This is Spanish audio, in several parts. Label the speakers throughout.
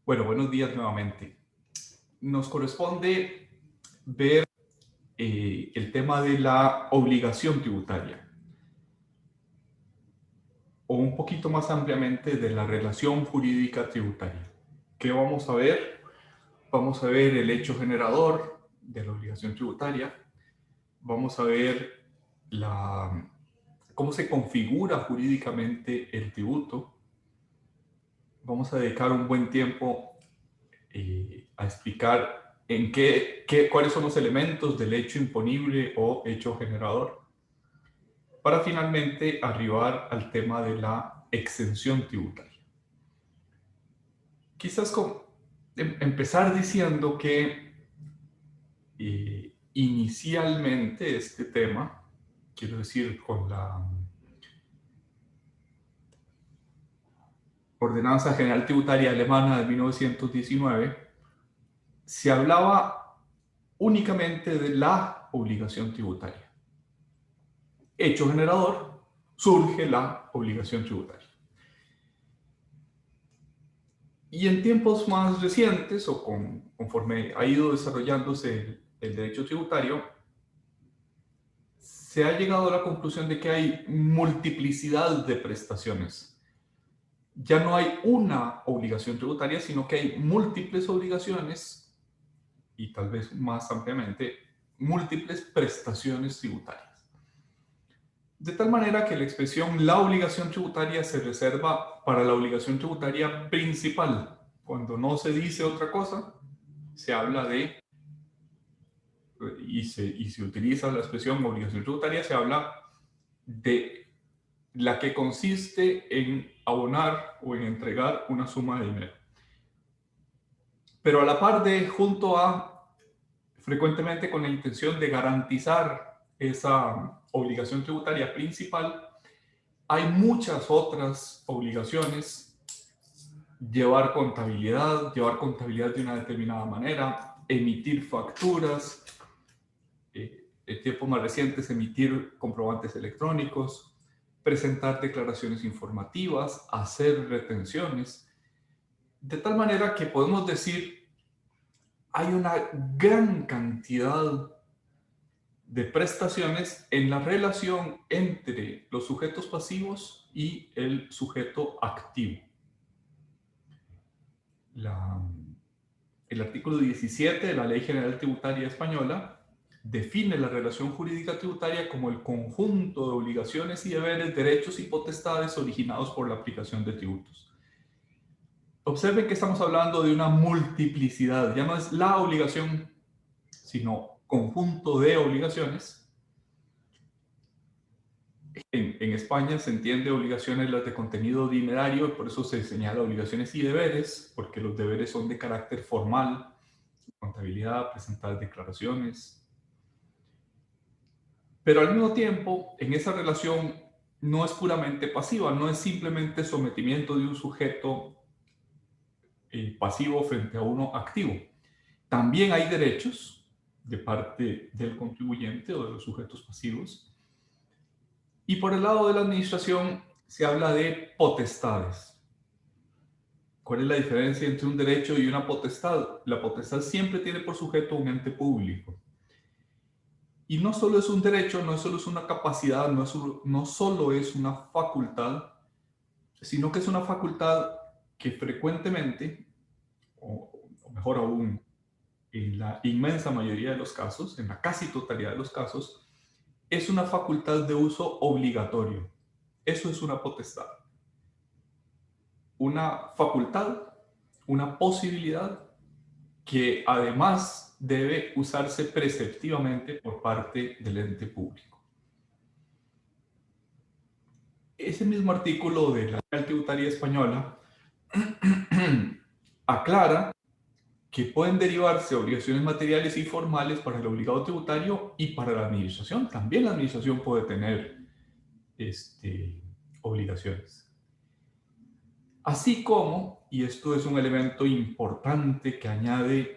Speaker 1: Bueno, buenos días nuevamente. Nos corresponde ver el tema de la obligación tributaria, o un poquito más ampliamente de la relación jurídica tributaria. ¿Qué vamos a ver? Vamos a ver el hecho generador de la obligación tributaria. Vamos a ver cómo se configura jurídicamente el tributo. Vamos a dedicar un buen tiempo a explicar cuáles son los elementos del hecho imponible o hecho generador, para finalmente arribar al tema de la exención tributaria. Quizás empezar diciendo que inicialmente este tema, quiero decir, con la Ordenanza General Tributaria Alemana de 1919, se hablaba únicamente de la obligación tributaria. Hecho generador, surge la obligación tributaria. Y en tiempos más recientes, o conforme ha ido desarrollándose el derecho tributario, se ha llegado a la conclusión de que hay multiplicidad de prestaciones. Ya no hay una obligación tributaria, sino que hay múltiples obligaciones y tal vez más ampliamente, múltiples prestaciones tributarias. De tal manera que la expresión la obligación tributaria se reserva para la obligación tributaria principal. Cuando no se dice otra cosa, se habla de, y se utiliza la expresión obligación tributaria, se habla de la que consiste en abonar o en entregar una suma de dinero. Pero a la par de, junto a, frecuentemente con la intención de garantizar esa obligación tributaria principal, hay muchas otras obligaciones: llevar contabilidad de una determinada manera, emitir facturas, en tiempos más recientes emitir comprobantes electrónicos, presentar declaraciones informativas, hacer retenciones, de tal manera que podemos decir hay una gran cantidad de prestaciones en la relación entre los sujetos pasivos y el sujeto activo. El artículo 17 de la Ley General Tributaria Española define la relación jurídica tributaria como el conjunto de obligaciones y deberes, derechos y potestades originados por la aplicación de tributos. Observen que estamos hablando de una multiplicidad, ya no es la obligación, sino conjunto de obligaciones. En España se entiende obligaciones las de contenido dinerario, por eso se señala obligaciones y deberes, porque los deberes son de carácter formal, contabilidad, presentar declaraciones. Pero al mismo tiempo, en esa relación no es puramente pasiva, no es simplemente sometimiento de un sujeto pasivo frente a uno activo. También hay derechos de parte del contribuyente o de los sujetos pasivos. Y por el lado de la administración se habla de potestades. ¿Cuál es la diferencia entre un derecho y una potestad? La potestad siempre tiene por sujeto un ente público. Y no solo es un derecho, no solo es una capacidad, no solo es una facultad, sino que es una facultad que frecuentemente, o mejor aún, en la inmensa mayoría de los casos, en la casi totalidad de los casos, es una facultad de uso obligatorio. Eso es una potestad. Una facultad, una posibilidad que además debe usarse preceptivamente por parte del ente público. Ese mismo artículo de la Ley Tributaria Española aclara que pueden derivarse obligaciones materiales y formales para el obligado tributario y para la administración. También la administración puede tener obligaciones. Así como, y esto es un elemento importante que añade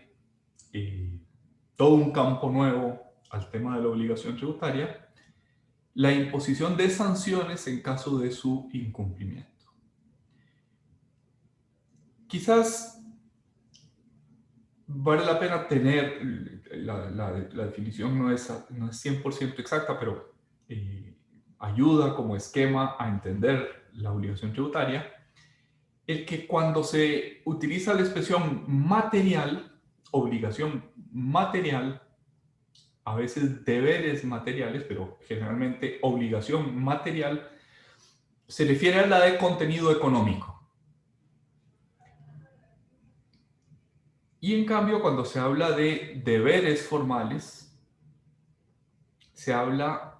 Speaker 1: todo un campo nuevo al tema de la obligación tributaria, la imposición de sanciones en caso de su incumplimiento. Quizás vale la pena tener, la definición no es 100% exacta, pero ayuda como esquema a entender la obligación tributaria, el que cuando se utiliza la expresión material, obligación material, a veces deberes materiales, pero generalmente obligación material, se refiere a la de contenido económico. Y en cambio, cuando se habla de deberes formales, se habla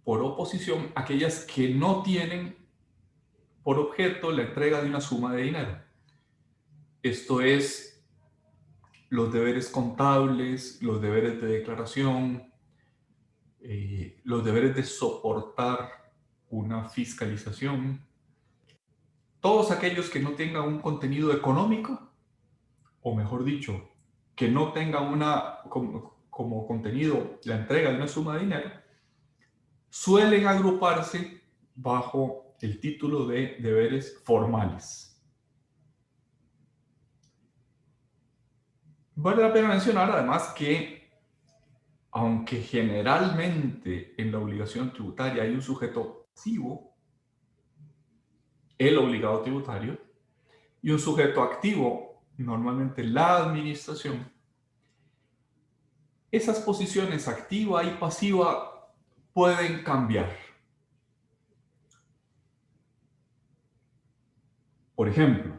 Speaker 1: por oposición a aquellas que no tienen por objeto la entrega de una suma de dinero. Esto es los deberes contables, los deberes de declaración, los deberes de soportar una fiscalización, todos aquellos que no tengan un contenido económico, o mejor dicho, que no tengan como contenido la entrega de una suma de dinero, suelen agruparse bajo el título de deberes formales. Vale la pena mencionar además que, aunque generalmente en la obligación tributaria hay un sujeto pasivo, el obligado tributario, y un sujeto activo, normalmente la administración, esas posiciones activa y pasiva pueden cambiar. Por ejemplo,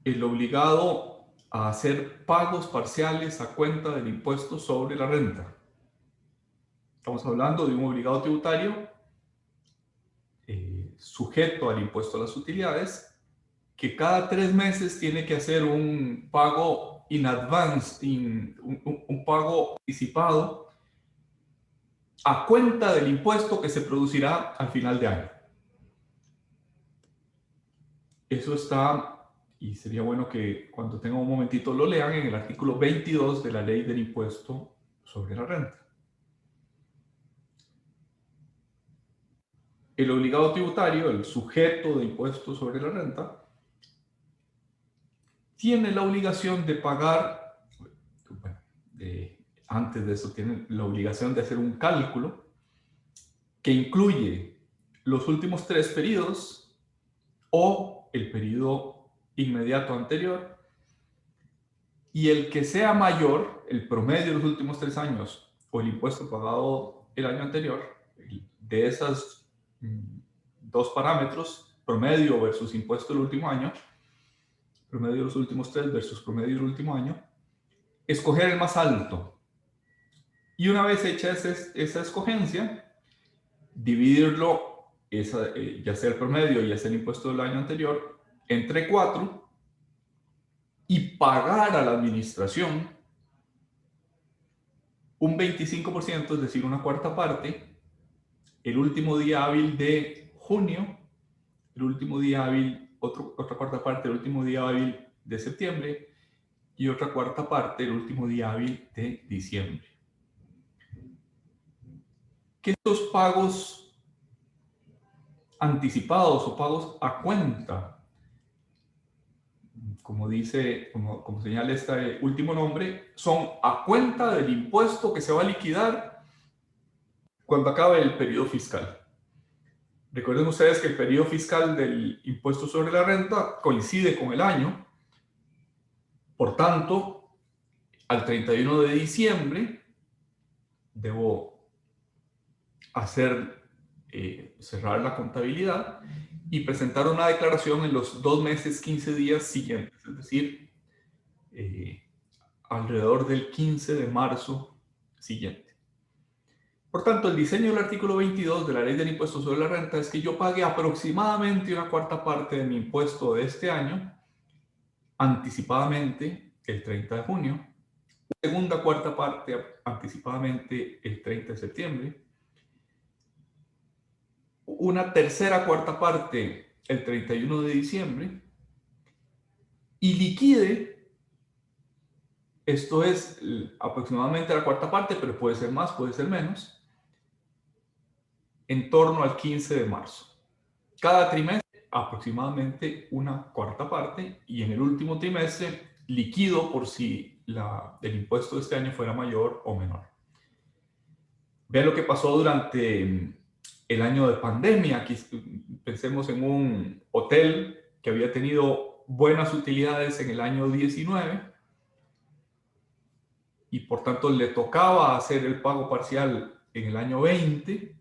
Speaker 1: el obligado a hacer pagos parciales a cuenta del impuesto sobre la renta. Estamos hablando de un obligado tributario sujeto al impuesto a las utilidades, que cada 3 meses tiene que hacer un pago in advance, un pago anticipado a cuenta del impuesto que se producirá al final de año. Eso está, y sería bueno que cuando tengan un momentito lo lean, en el artículo 22 de la Ley del Impuesto sobre la Renta. El obligado tributario, el sujeto de impuesto sobre la renta, tiene la obligación de pagar, bueno, antes de eso tiene la obligación de hacer un cálculo que incluye los últimos 3 periodos o el periodo inmediato anterior, y el que sea mayor, el promedio de los últimos 3 años o el impuesto pagado el año anterior, de esas 2 parámetros, promedio versus impuesto del último año, promedio de los últimos 3 versus promedio del último año, escoger el más alto. Y una vez hecha esa escogencia, dividirlo, ya sea el promedio, ya sea el impuesto del año anterior, entre 4 y pagar a la administración un 25%, es decir, una cuarta parte, el último día hábil de junio, el último día hábil, otra cuarta parte, el último día hábil de septiembre y otra cuarta parte, el último día hábil de diciembre. Que estos pagos anticipados o pagos a cuenta, como señala este último nombre, son a cuenta del impuesto que se va a liquidar cuando acabe el periodo fiscal. Recuerden ustedes que el periodo fiscal del impuesto sobre la renta coincide con el año. Por tanto, al 31 de diciembre debo cerrar la contabilidad y presentar una declaración en los 2 meses, 15 días siguientes, es decir, alrededor del 15 de marzo siguiente. Por tanto, el diseño del artículo 22 de la Ley del Impuesto sobre la Renta es que yo pague aproximadamente una cuarta parte de mi impuesto de este año anticipadamente el 30 de junio, segunda cuarta parte anticipadamente el 30 de septiembre, una tercera cuarta parte el 31 de diciembre y liquide, esto es aproximadamente la cuarta parte, pero puede ser más, puede ser menos, en torno al 15 de marzo. Cada trimestre aproximadamente una cuarta parte, y en el último trimestre liquido por si el impuesto de este año fuera mayor o menor. Vean lo que pasó durante el año de pandemia. Aquí pensemos en un hotel que había tenido buenas utilidades en el año 19 y por tanto le tocaba hacer el pago parcial en el año 20,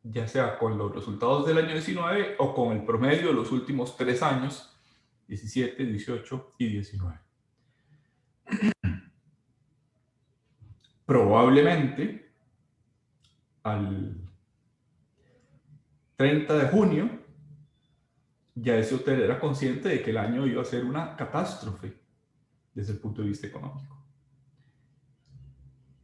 Speaker 1: ya sea con los resultados del año 19 o con el promedio de los últimos 3 años, 17, 18 y 19. Probablemente al 30 de junio ya ese hotel era consciente de que el año iba a ser una catástrofe desde el punto de vista económico.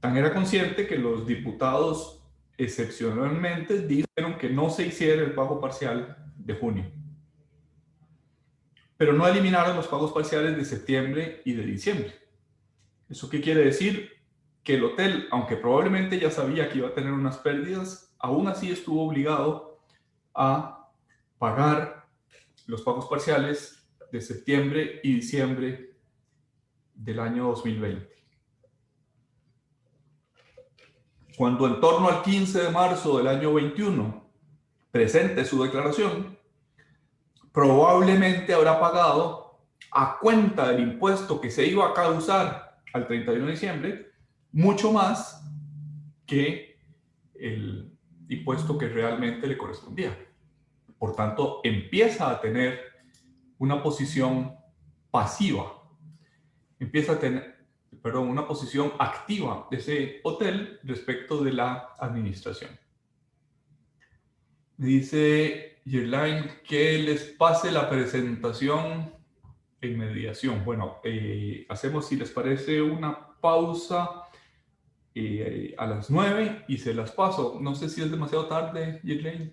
Speaker 1: Tan era consciente que los diputados excepcionalmente dijeron que no se hiciera el pago parcial de junio, pero no eliminaron los pagos parciales de septiembre y de diciembre. ¿Eso qué quiere decir? Que el hotel, aunque probablemente ya sabía que iba a tener unas pérdidas, aún así estuvo obligado a pagar los pagos parciales de septiembre y diciembre del año 2020. Cuando en torno al 15 de marzo del año 21 presente su declaración, probablemente habrá pagado a cuenta del impuesto que se iba a causar al 31 de diciembre mucho más que el impuesto que realmente le correspondía. Por tanto, empieza a tener una posición pasiva, empieza a tener, una posición activa de ese hotel respecto de la administración. Me dice Yerlain que les pase la presentación en mediación. Bueno, hacemos, si les parece, una pausa a las 9 y se las paso. No sé si es demasiado tarde, Yerlain.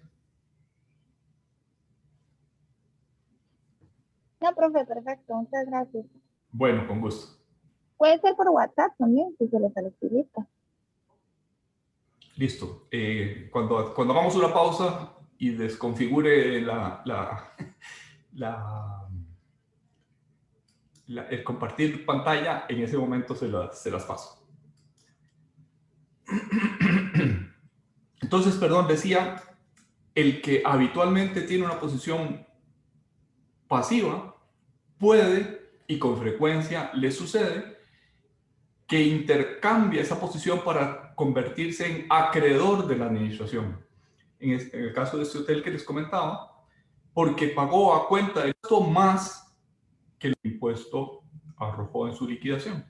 Speaker 2: No, profe, perfecto, muchas gracias.
Speaker 1: Bueno, con gusto.
Speaker 2: Puede ser por WhatsApp también, si se lo facilita.
Speaker 1: Listo. Cuando hagamos una pausa y desconfigure el compartir pantalla, en ese momento se las paso. Entonces, perdón, decía, el que habitualmente tiene una posición pasiva puede, y con frecuencia le sucede, que intercambia esa posición para convertirse en acreedor de la administración. En el caso de este hotel que les comentaba, porque pagó a cuenta del impuesto más que el impuesto arrojó en su liquidación.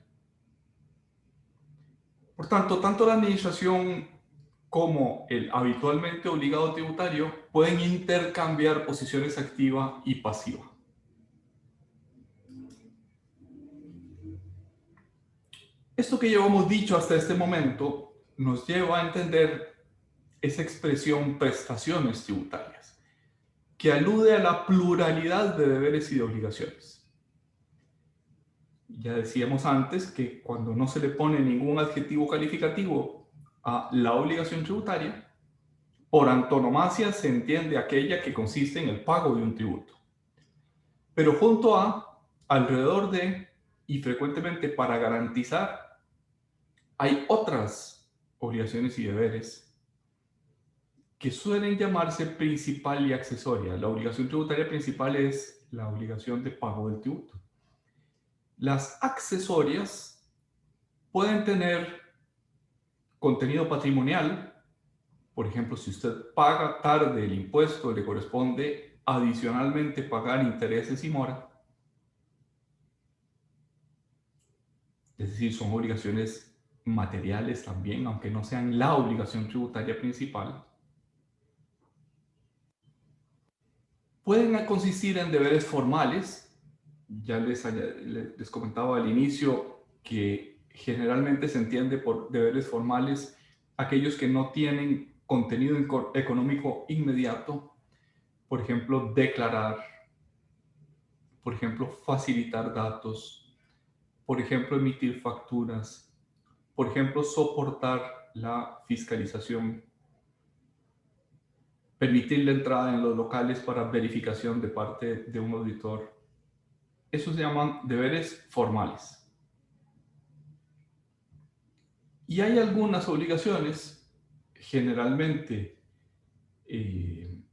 Speaker 1: Por tanto, tanto la administración como el habitualmente obligado tributario pueden intercambiar posiciones activa y pasiva. Esto que llevamos dicho hasta este momento nos lleva a entender esa expresión prestaciones tributarias, que alude a la pluralidad de deberes y de obligaciones. Ya decíamos antes que cuando no se le pone ningún adjetivo calificativo a la obligación tributaria, por antonomasia se entiende aquella que consiste en el pago de un tributo. Pero junto a, alrededor de, y frecuentemente para garantizar, hay otras obligaciones y deberes que suelen llamarse principal y accesoria. La obligación tributaria principal es la obligación de pago del tributo. Las accesorias pueden tener contenido patrimonial. Por ejemplo, si usted paga tarde el impuesto, le corresponde adicionalmente pagar intereses y mora. Es decir, son obligaciones materiales también, aunque no sean la obligación tributaria principal. Pueden consistir en deberes formales. Ya les comentaba al inicio que generalmente se entiende por deberes formales aquellos que no tienen contenido económico inmediato. Por ejemplo, declarar, por ejemplo, facilitar datos, por ejemplo, emitir facturas, por ejemplo, soportar la fiscalización. permitir la entrada en los locales para verificación de parte de un auditor. Eso se llaman deberes formales. Y hay algunas obligaciones, generalmente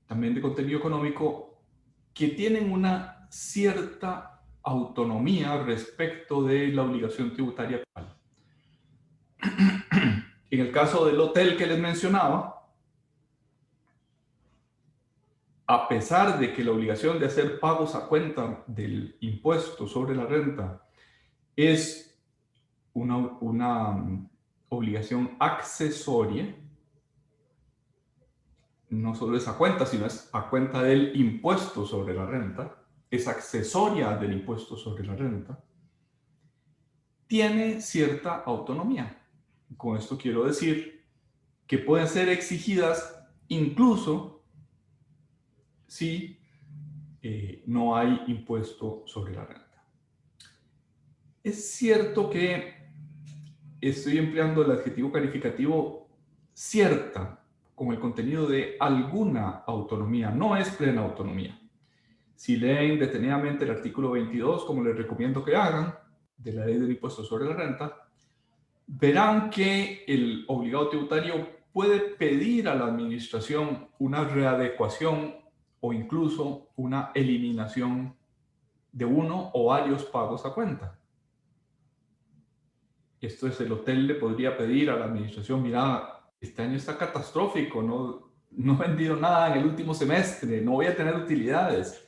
Speaker 1: también de contenido económico, que tienen una cierta autonomía respecto de la obligación tributaria. En el caso del hotel que les mencionaba, a pesar de que la obligación de hacer pagos a cuenta del impuesto sobre la renta es una obligación accesoria, no solo es a cuenta, sino es a cuenta del impuesto sobre la renta, es accesoria del impuesto sobre la renta, tiene cierta autonomía. Con esto quiero decir que pueden ser exigidas incluso si no hay impuesto sobre la renta. Es cierto que estoy empleando el adjetivo calificativo cierta con el contenido de alguna autonomía, no es plena autonomía. Si leen detenidamente el artículo 22, como les recomiendo que hagan, de la ley del impuesto sobre la renta, verán que el obligado tributario puede pedir a la administración una readecuación o incluso una eliminación de uno o varios pagos a cuenta. Esto es, el hotel le podría pedir a la administración: mira, este año está catastrófico, no he vendido nada en el último semestre, no voy a tener utilidades.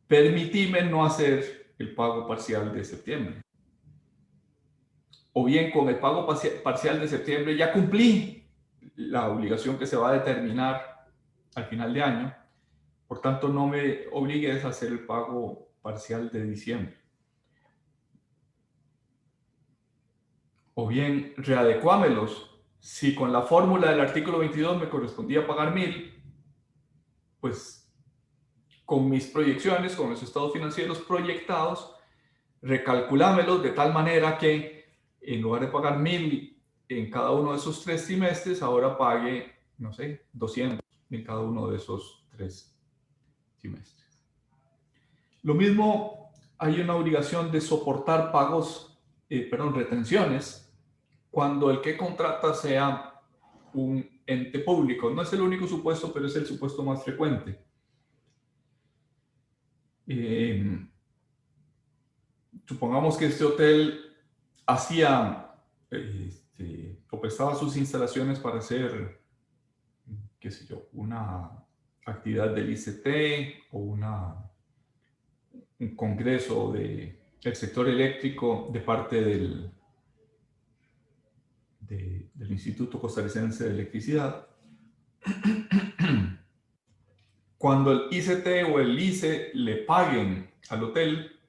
Speaker 1: Permitime no hacer el pago parcial de septiembre. O bien, con el pago parcial de septiembre ya cumplí la obligación que se va a determinar al final de año, por tanto no me obligues a hacer el pago parcial de diciembre. O bien, readecuámelos. Si con la fórmula del artículo 22 me correspondía pagar 1,000, pues con mis proyecciones, con los estados financieros proyectados, recalculámelos de tal manera que en lugar de pagar 1,000 en cada uno de esos 3 trimestres, ahora pague, no sé, 200 en cada uno de esos 3 trimestres. Lo mismo, hay una obligación de soportar retenciones, cuando el que contrata sea un ente público. No es el único supuesto, pero es el supuesto más frecuente. Supongamos que este hotel hacía o prestaba sus instalaciones para hacer, qué sé yo, una actividad del ICT o un congreso del sector eléctrico de parte del Instituto Costarricense de Electricidad. Cuando el ICT o el ICE le paguen al hotel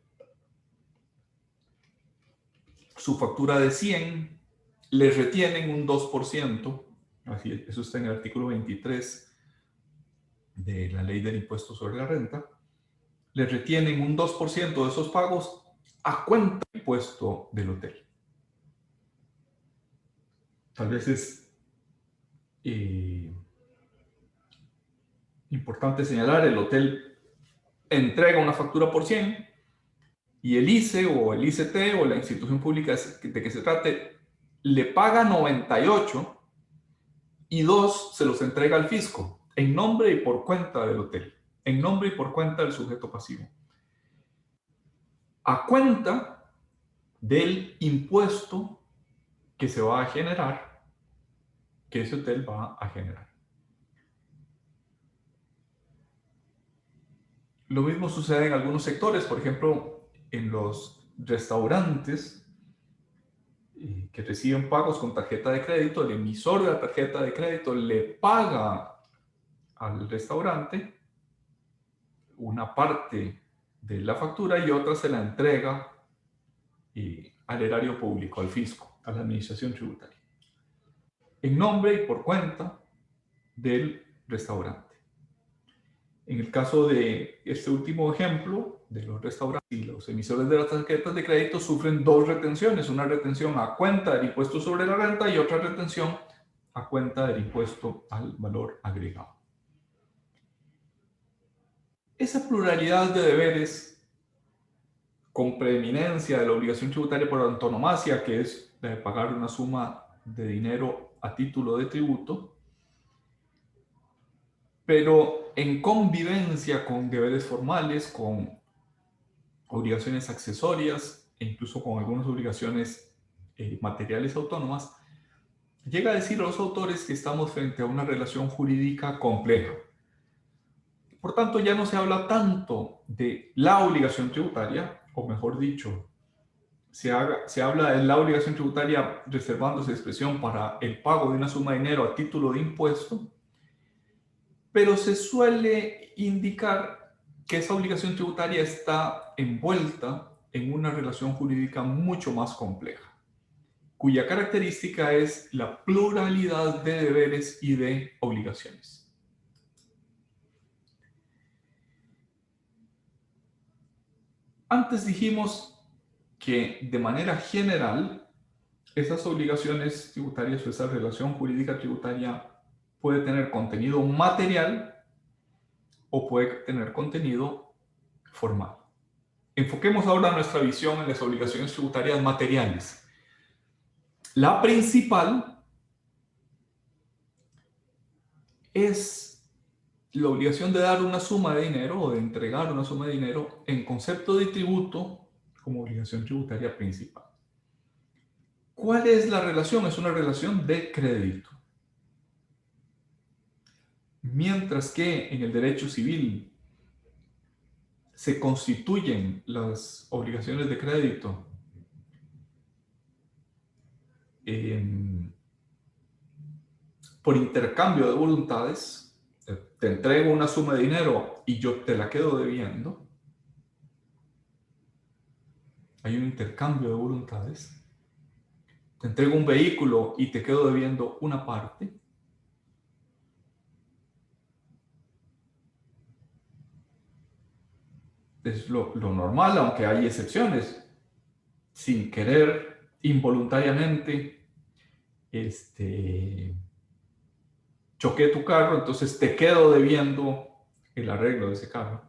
Speaker 1: su factura de 100, le retienen un 2%, así, eso está en el artículo 23 de la ley del impuesto sobre la renta, le retienen un 2% de esos pagos a cuenta del impuesto del hotel. Tal vez es importante señalar, el hotel entrega una factura por 100 y el ICE o el ICT o la institución pública de que se trate le paga 98 y 2 se los entrega al fisco en nombre y por cuenta del hotel, en nombre y por cuenta del sujeto pasivo, a cuenta del impuesto que se va a generar, que ese hotel va a generar. Lo mismo sucede en algunos sectores, por ejemplo, en los restaurantes que reciben pagos con tarjeta de crédito. El emisor de la tarjeta de crédito le paga al restaurante una parte de la factura y otra se la entrega al erario público, al fisco, a la administración tributaria, en nombre y por cuenta del restaurante. En el caso de este último ejemplo, de los restaurantes y los emisores de las tarjetas de crédito sufren 2 retenciones, una retención a cuenta del impuesto sobre la renta y otra retención a cuenta del impuesto al valor agregado. Esa pluralidad de deberes con preeminencia de la obligación tributaria por antonomasia, que es la de pagar una suma de dinero a título de tributo, pero en convivencia con deberes formales, con obligaciones accesorias e incluso con algunas obligaciones materiales autónomas, llega a decir a los autores que estamos frente a una relación jurídica compleja. Por tanto, ya no se habla tanto de la obligación tributaria, o mejor dicho, se habla de la obligación tributaria reservándose expresión para el pago de una suma de dinero a título de impuesto, pero se suele indicar que esa obligación tributaria está envuelta en una relación jurídica mucho más compleja, cuya característica es la pluralidad de deberes y de obligaciones. Antes dijimos que de manera general esas obligaciones tributarias o esa relación jurídica tributaria puede tener contenido material o puede tener contenido formal. Enfoquemos ahora nuestra visión en las obligaciones tributarias materiales. La principal es la obligación de dar una suma de dinero o de entregar una suma de dinero en concepto de tributo como obligación tributaria principal. ¿Cuál es la relación? Es una relación de crédito. Mientras que en el derecho civil se constituyen las obligaciones de crédito por intercambio de voluntades, te entrego una suma de dinero y yo te la quedo debiendo. Hay un intercambio de voluntades. Te entrego un vehículo y te quedo debiendo una parte. Es lo normal, aunque hay excepciones. Sin querer, involuntariamente, choqué tu carro, entonces te quedo debiendo el arreglo de ese carro.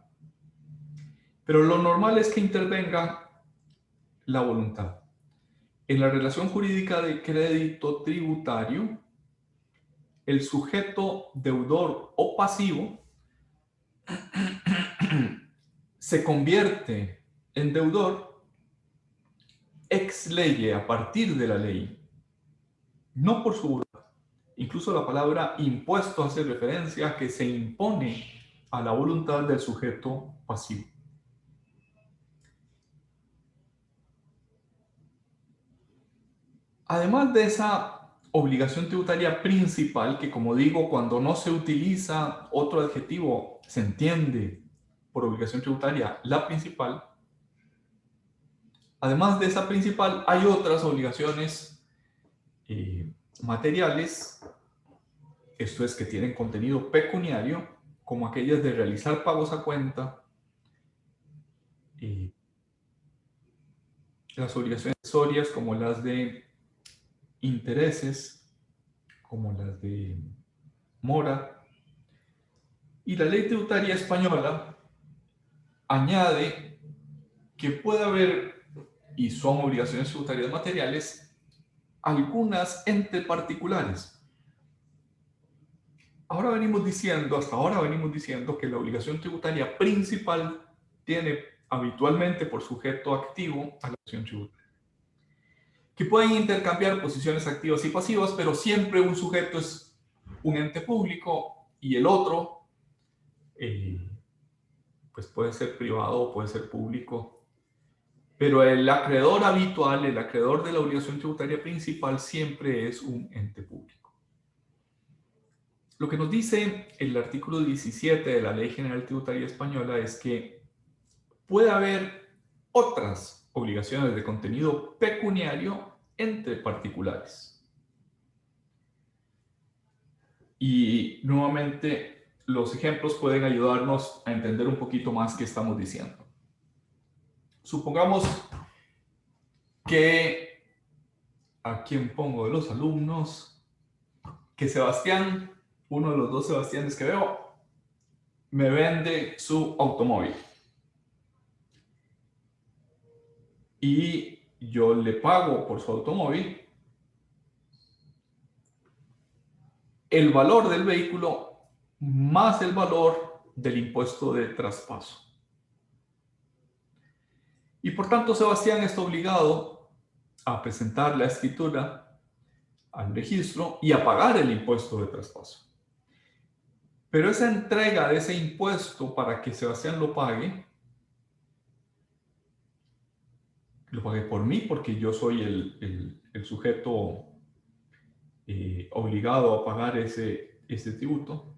Speaker 1: Pero lo normal es que intervenga la voluntad. En la relación jurídica de crédito tributario, el sujeto deudor o pasivo se convierte en deudor ex lege, a partir de la ley, no por su voluntad. Incluso la palabra impuesto hace referencia a que se impone a la voluntad del sujeto pasivo. Además de esa obligación tributaria principal, que como digo, cuando no se utiliza otro adjetivo, se entiende por obligación tributaria la principal. Además de esa principal, hay otras obligaciones materiales, esto es que tienen contenido pecuniario, como aquellas de realizar pagos a cuenta, las obligaciones accesorias como las de intereses, como las de mora, y la ley tributaria española añade que puede haber, y son obligaciones tributarias materiales, algunas entre particulares. Hasta ahora venimos diciendo que la obligación tributaria principal tiene habitualmente por sujeto activo a la obligación tributaria, que pueden intercambiar posiciones activas y pasivas, pero siempre un sujeto es un ente público y el otro pues puede ser privado o puede ser público. Pero el acreedor habitual, el acreedor de la obligación tributaria principal, siempre es un ente público. Lo que nos dice el artículo 17 de la Ley General Tributaria Española es que puede haber otras obligaciones de contenido pecuniario entre particulares. Y nuevamente, los ejemplos pueden ayudarnos a entender un poquito más qué estamos diciendo. Supongamos que, ¿a quién pongo de los alumnos? que Sebastián, uno de los dos Sebastianes que veo, me vende su automóvil. Y yo le pago por su automóvil el valor del vehículo más el valor del impuesto de traspaso. Y por tanto, Sebastián está obligado a presentar la escritura al registro y a pagar el impuesto de traspaso. Pero esa entrega de ese impuesto para que Sebastián lo pague por mí porque yo soy el sujeto obligado a pagar ese tributo.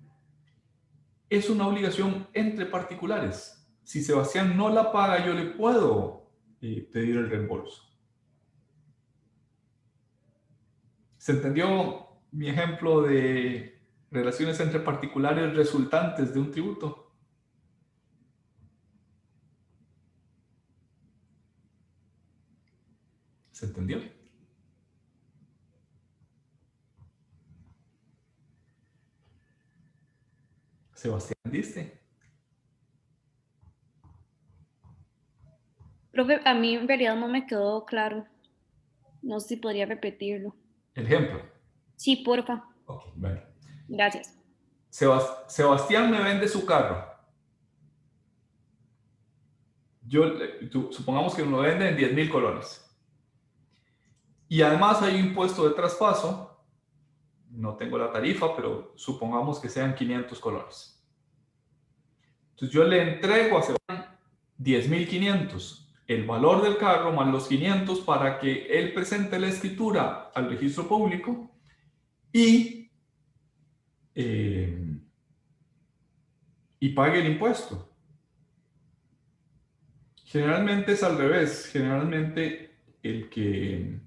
Speaker 1: Es una obligación entre particulares. Si Sebastián no la paga, yo le puedo pedir el reembolso. ¿Se entendió mi ejemplo de relaciones entre particulares resultantes de un tributo? ¿Se entendió? Sebastián, ¿diste?
Speaker 3: Profe, a mí en realidad no me quedó claro. No sé si podría repetirlo.
Speaker 1: El ejemplo.
Speaker 3: Sí, porfa.
Speaker 1: Ok, bueno.
Speaker 3: Gracias.
Speaker 1: Sebastián me vende su carro. Supongamos que me lo vende en 10,000 colones. Y además hay un impuesto de traspaso. No tengo la tarifa, pero supongamos que sean 500 colones. Entonces yo le entrego a Sebastián 10,500, el valor del carro más los 500 para que él presente la escritura al registro público y pague el impuesto. Generalmente es al revés. Generalmente el que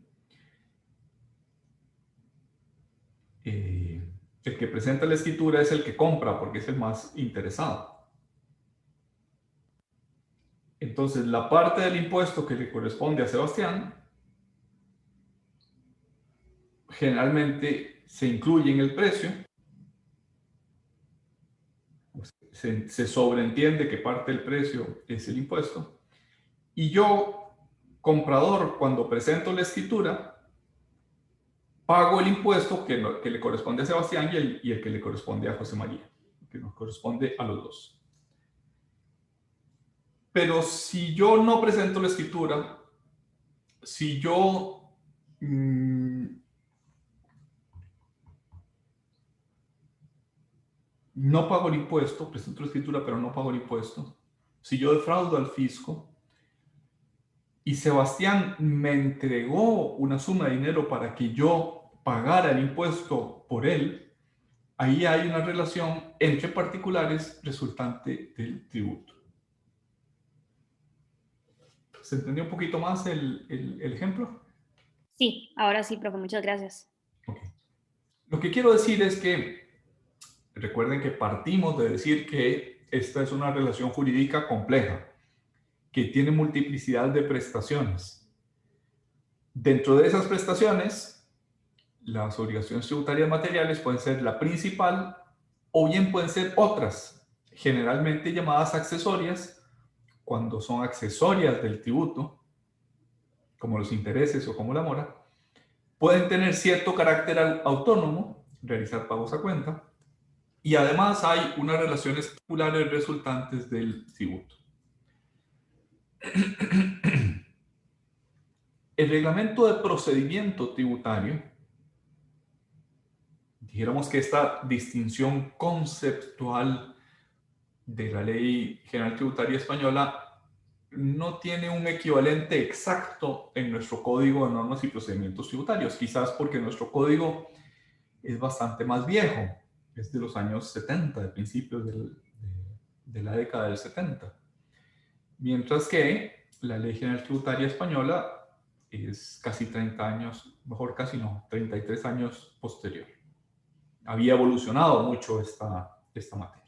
Speaker 1: presenta la escritura es el que compra porque es el más interesado. Entonces, la parte del impuesto que le corresponde a Sebastián generalmente se incluye en el precio. Se sobreentiende que parte del precio es el impuesto. Y yo, comprador, cuando presento la escritura, pago el impuesto que le corresponde a Sebastián y el que le corresponde a José María, que nos corresponde a los dos. Pero si yo no presento la escritura, si yo no pago el impuesto, presento la escritura pero no pago el impuesto, si yo defraudo al fisco y Sebastián me entregó una suma de dinero para que yo pagara el impuesto por él, ahí hay una relación entre particulares resultante del tributo. ¿Se entendió un poquito más el ejemplo?
Speaker 3: Sí, ahora sí, profe, muchas gracias.
Speaker 1: Okay. Lo que quiero decir es que recuerden que partimos de decir que esta es una relación jurídica compleja, que tiene multiplicidad de prestaciones. Dentro de esas prestaciones, las obligaciones tributarias materiales pueden ser la principal o bien pueden ser otras, generalmente llamadas accesorias, cuando son accesorias del tributo, como los intereses o como la mora. Pueden tener cierto carácter autónomo, realizar pagos a cuenta, y además hay unas relaciones particulares resultantes del tributo. El reglamento de procedimiento tributario, dijéramos que esta distinción conceptual de la Ley General Tributaria Española no tiene un equivalente exacto en nuestro Código de Normas y Procedimientos Tributarios, quizás porque nuestro código es bastante más viejo, es de los años 70, de principios de la década del 70. Mientras que la Ley General Tributaria Española es casi 30 años, mejor casi no, 33 años posterior. Había evolucionado mucho esta materia.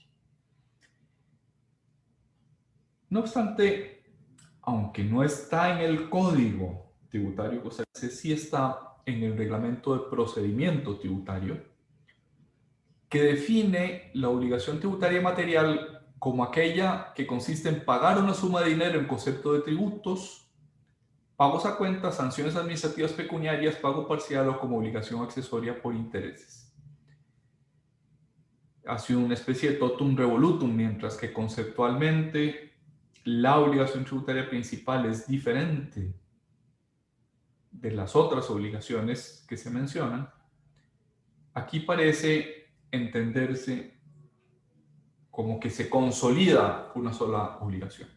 Speaker 1: No obstante, aunque no está en el Código Tributario costarricense, sí está en el Reglamento de Procedimiento Tributario, que define la obligación tributaria material como aquella que consiste en pagar una suma de dinero en concepto de tributos, pagos a cuenta, sanciones administrativas pecuniarias, pago parcial o como obligación accesoria por intereses. Ha sido una especie de totum revolutum, mientras que conceptualmente la obligación tributaria principal es diferente de las otras obligaciones que se mencionan. Aquí parece entenderse como que se consolida una sola obligación.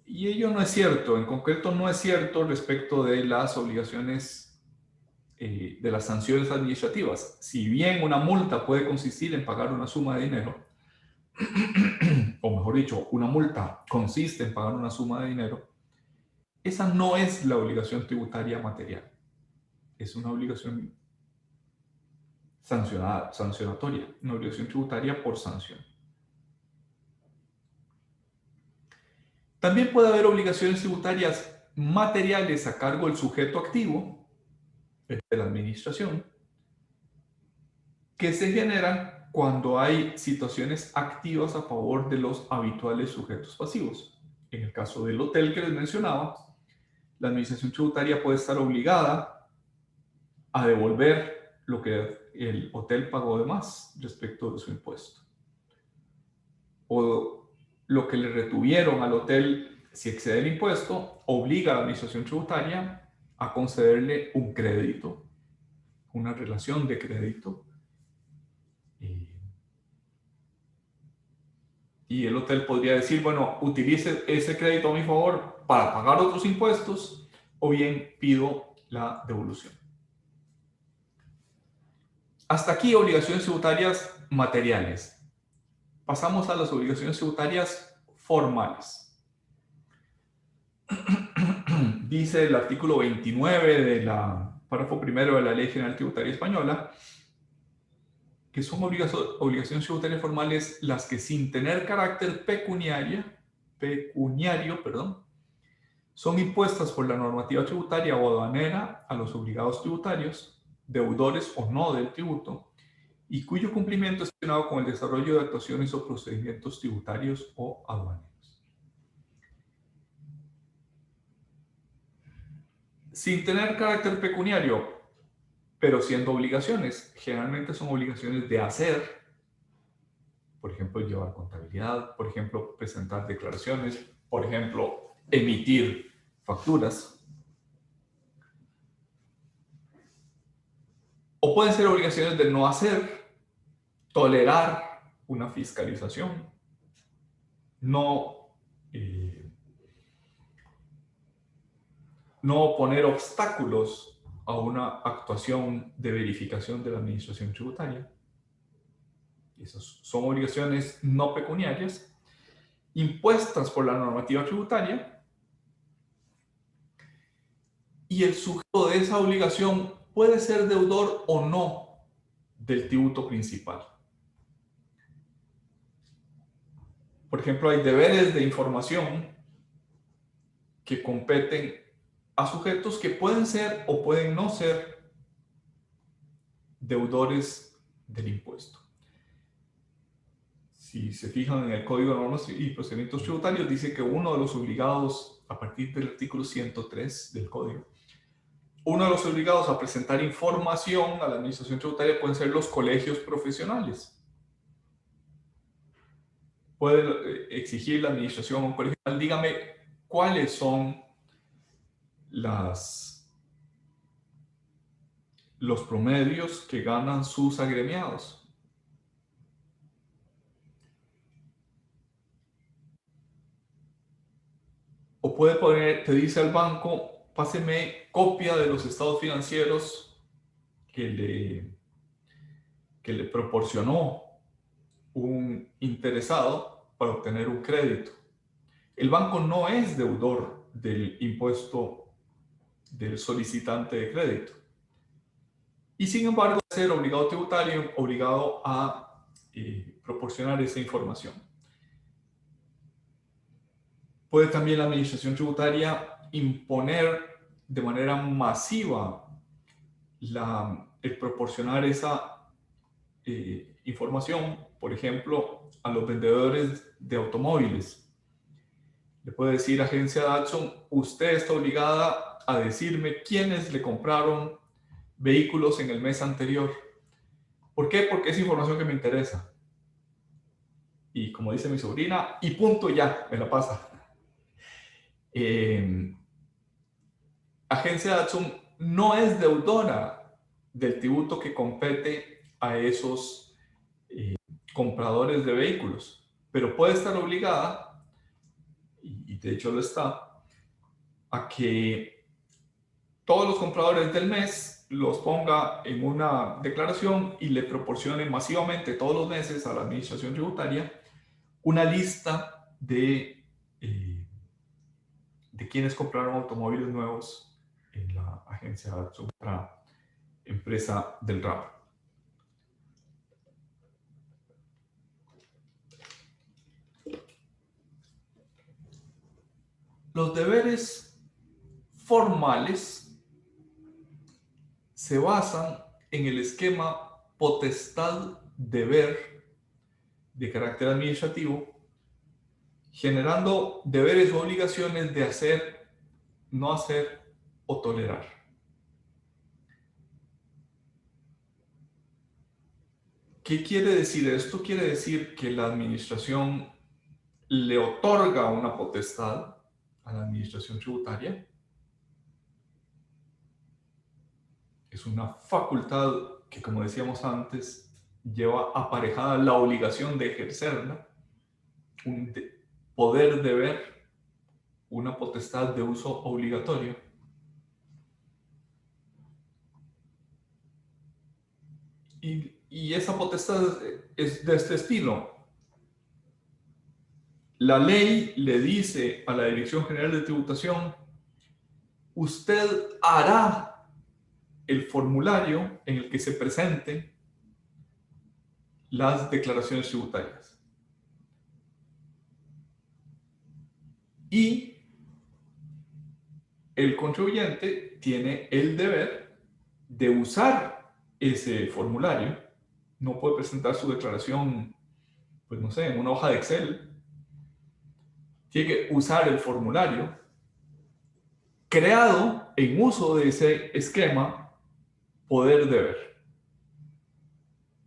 Speaker 1: Y ello no es cierto, en concreto no es cierto respecto de las obligaciones, de las sanciones administrativas. Si bien una multa puede consistir en pagar una suma de dinero, o mejor dicho, una multa consiste en pagar una suma de dinero, esa no es la obligación tributaria material. Es una obligación sancionatoria, una obligación tributaria por sanción. También puede haber obligaciones tributarias materiales a cargo del sujeto activo, de la administración, que se generan cuando hay situaciones activas a favor de los habituales sujetos pasivos. En el caso del hotel que les mencionaba, la administración tributaria puede estar obligada a devolver lo que el hotel pagó de más respecto de su impuesto. O lo que le retuvieron al hotel, si excede el impuesto, obliga a la administración tributaria a concederle un crédito, una relación de crédito. Y el hotel podría decir, bueno, utilice ese crédito a mi favor para pagar otros impuestos, o bien pido la devolución. Hasta aquí obligaciones tributarias materiales. Pasamos a las obligaciones tributarias formales. Dice el artículo 29 del párrafo primero de la Ley General Tributaria Española que son obligaciones tributarias formales las que sin tener carácter pecuniario, son impuestas por la normativa tributaria o aduanera a los obligados tributarios, deudores o no del tributo, y cuyo cumplimiento es relacionado con el desarrollo de actuaciones o procedimientos tributarios o aduaneros. Sin tener carácter pecuniario, pero siendo obligaciones, generalmente son obligaciones de hacer, por ejemplo, llevar contabilidad, por ejemplo, presentar declaraciones, por ejemplo, emitir facturas. O pueden ser obligaciones de no hacer, tolerar una fiscalización, no poner obstáculos a una actuación de verificación de la administración tributaria. Esas son obligaciones no pecuniarias impuestas por la normativa tributaria, y el sujeto de esa obligación puede ser deudor o no del tributo principal. Por ejemplo, hay deberes de información que competen a sujetos que pueden ser o pueden no ser deudores del impuesto. Si se fijan en el Código de Normas y Procedimientos Tributarios, dice que uno de los obligados, a partir del artículo 103 del Código, uno de los obligados a presentar información a la administración tributaria pueden ser los colegios profesionales. Puede exigir la administración a un colegio, dígame cuáles son los promedios que ganan sus agremiados. O puede pedirse al banco, páseme copia de los estados financieros que le proporcionó un interesado para obtener un crédito. El banco no es deudor del impuesto del solicitante de crédito. Y sin embargo, ser obligado tributario, obligado a proporcionar esa información. Puede también la administración tributaria imponer de manera masiva el proporcionar esa información, por ejemplo, a los vendedores de automóviles. Le puede decir agencia Datsun, usted está obligada a decirme quiénes le compraron vehículos en el mes anterior. ¿Por qué? Porque es información que me interesa. Y como dice mi sobrina, y punto ya, me la pasa. Agencia Datsun no es deudora del tributo que compete a esos compradores de vehículos, pero puede estar obligada, y de hecho lo está, a que todos los compradores del mes los ponga en una declaración y le proporcione masivamente todos los meses a la administración tributaria una lista de quienes compraron automóviles nuevos en la agencia Datsun, la empresa del ramo. Los deberes formales se basan en el esquema potestad-deber de carácter administrativo, generando deberes o obligaciones de hacer, no hacer o tolerar. ¿Qué quiere decir esto? Quiere decir que la administración le otorga una potestad a la administración tributaria. Es una facultad que, como decíamos antes, lleva aparejada la obligación de ejercerla, un poder deber, una potestad de uso obligatorio. Y esa potestad es de este estilo. La ley le dice a la Dirección General de Tributación, usted hará el formulario en el que se presenten las declaraciones tributarias. Y el contribuyente tiene el deber de usar ese formulario. No puede presentar su declaración, pues no sé, en una hoja de Excel. Tiene que usar el formulario creado en uso de ese esquema poder-deber.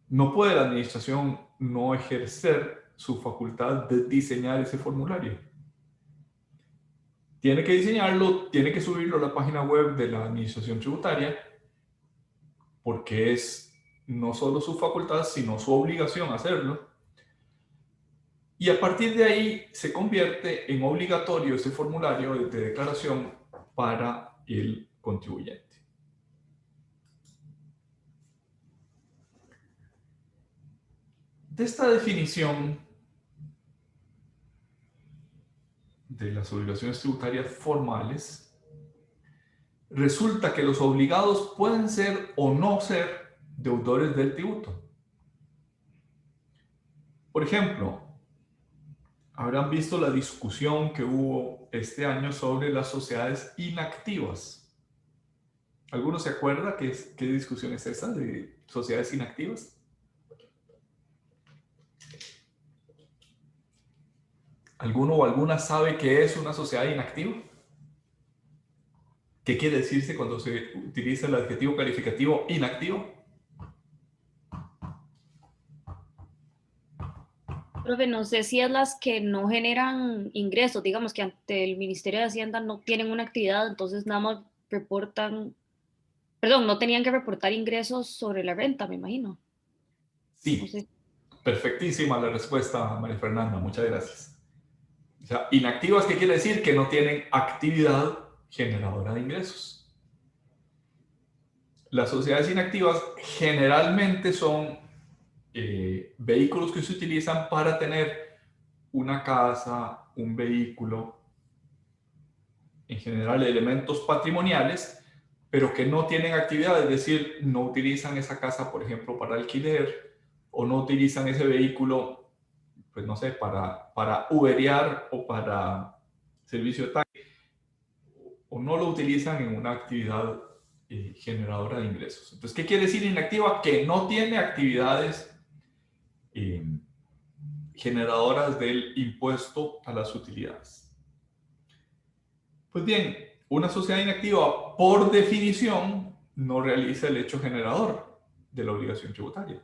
Speaker 1: No puede la administración no ejercer su facultad de diseñar ese formulario. Tiene que diseñarlo, tiene que subirlo a la página web de la administración tributaria, porque es no solo su facultad, sino su obligación hacerlo. Y a partir de ahí se convierte en obligatorio ese formulario de declaración para el contribuyente. De esta definición de las obligaciones tributarias formales, resulta que los obligados pueden ser o no ser deudores del tributo. Por ejemplo, habrán visto la discusión que hubo este año sobre las sociedades inactivas. ¿Alguno se acuerda qué discusión es esa de sociedades inactivas? ¿Alguno o alguna sabe qué es una sociedad inactiva? ¿Qué quiere decirse cuando se utiliza el adjetivo calificativo inactivo?
Speaker 3: Profe, no sé si es las que no generan ingresos, digamos que ante el Ministerio de Hacienda no tienen una actividad, entonces nada más reportan, perdón, no tenían que reportar ingresos sobre la renta, me imagino.
Speaker 1: Sí,
Speaker 3: No sé.
Speaker 1: perfectísima la respuesta, María Fernanda, muchas gracias. O sea, inactivas, ¿qué quiere decir? Que no tienen actividad generadora de ingresos. Las sociedades inactivas generalmente son vehículos que se utilizan para tener una casa, un vehículo, en general elementos patrimoniales, pero que no tienen actividad, es decir, no utilizan esa casa, por ejemplo, para alquiler, o no utilizan ese vehículo, pues no sé, para uberear o para servicio de taxi, o no lo utilizan en una actividad generadora de ingresos. Entonces, ¿qué quiere decir inactiva? Que no tiene actividades generadoras del impuesto a las utilidades. Pues bien, una sociedad inactiva, por definición, no realiza el hecho generador de la obligación tributaria.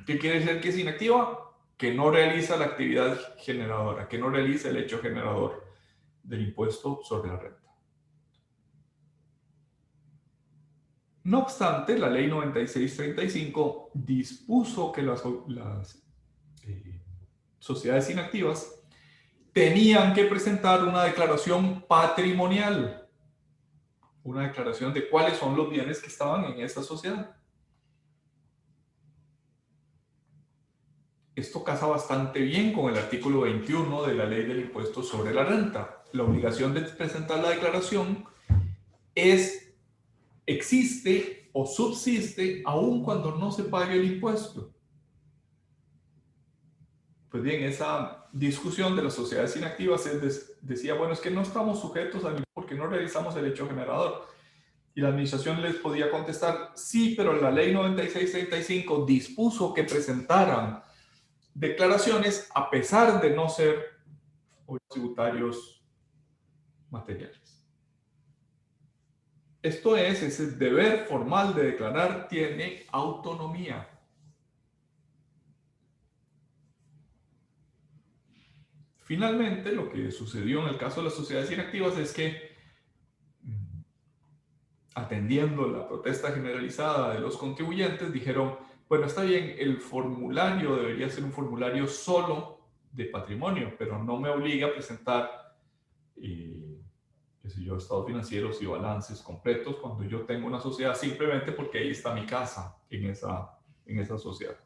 Speaker 1: ¿Qué quiere decir que es inactiva? Que no realiza la actividad generadora, que no realiza el hecho generador del impuesto sobre la renta. No obstante, la Ley 9635 dispuso que las sociedades inactivas tenían que presentar una declaración patrimonial, una declaración de cuáles son los bienes que estaban en esa sociedad. Esto casa bastante bien con el artículo 21 de la Ley del Impuesto sobre la Renta. La obligación de presentar la declaración existe o subsiste aun cuando no se pague el impuesto. Pues bien, esa discusión de las sociedades inactivas decía, bueno, es que no estamos sujetos a impuesto porque no realizamos el hecho generador. Y la administración les podía contestar, sí, pero la Ley 9635 dispuso que presentaran declaraciones a pesar de no ser tributarios materiales. Esto es, ese deber formal de declarar tiene autonomía. Finalmente, lo que sucedió en el caso de las sociedades inactivas es que, atendiendo la protesta generalizada de los contribuyentes, dijeron, bueno, está bien, el formulario debería ser un formulario solo de patrimonio, pero no me obliga a presentar, qué sé yo, estados financieros y balances completos cuando yo tengo una sociedad, simplemente porque ahí está mi casa en esa sociedad.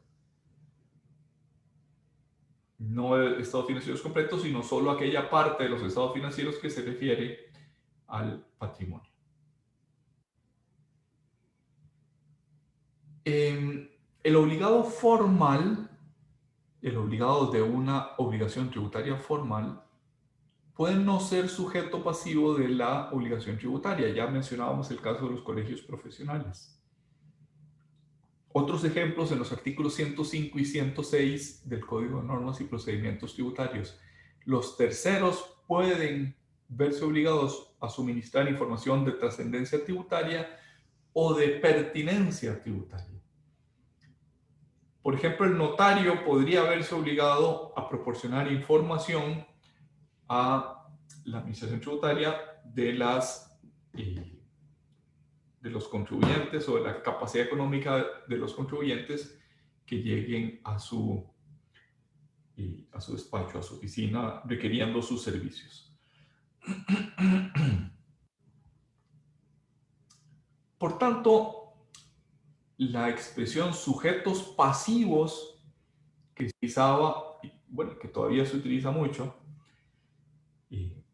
Speaker 1: No estados financieros completos, sino solo aquella parte de los estados financieros que se refiere al patrimonio. El obligado formal, el obligado de una obligación tributaria formal, puede no ser sujeto pasivo de la obligación tributaria. Ya mencionábamos el caso de los colegios profesionales. Otros ejemplos en los artículos 105 y 106 del Código de Normas y Procedimientos Tributarios. Los terceros pueden verse obligados a suministrar información de trascendencia tributaria o de pertinencia tributaria. Por ejemplo, el notario podría verse obligado a proporcionar información a la administración tributaria de los contribuyentes o de la capacidad económica de los contribuyentes que lleguen a su despacho, a su oficina, requiriendo sus servicios. Por tanto, la expresión sujetos pasivos que se utilizaba, bueno, que todavía se utiliza mucho,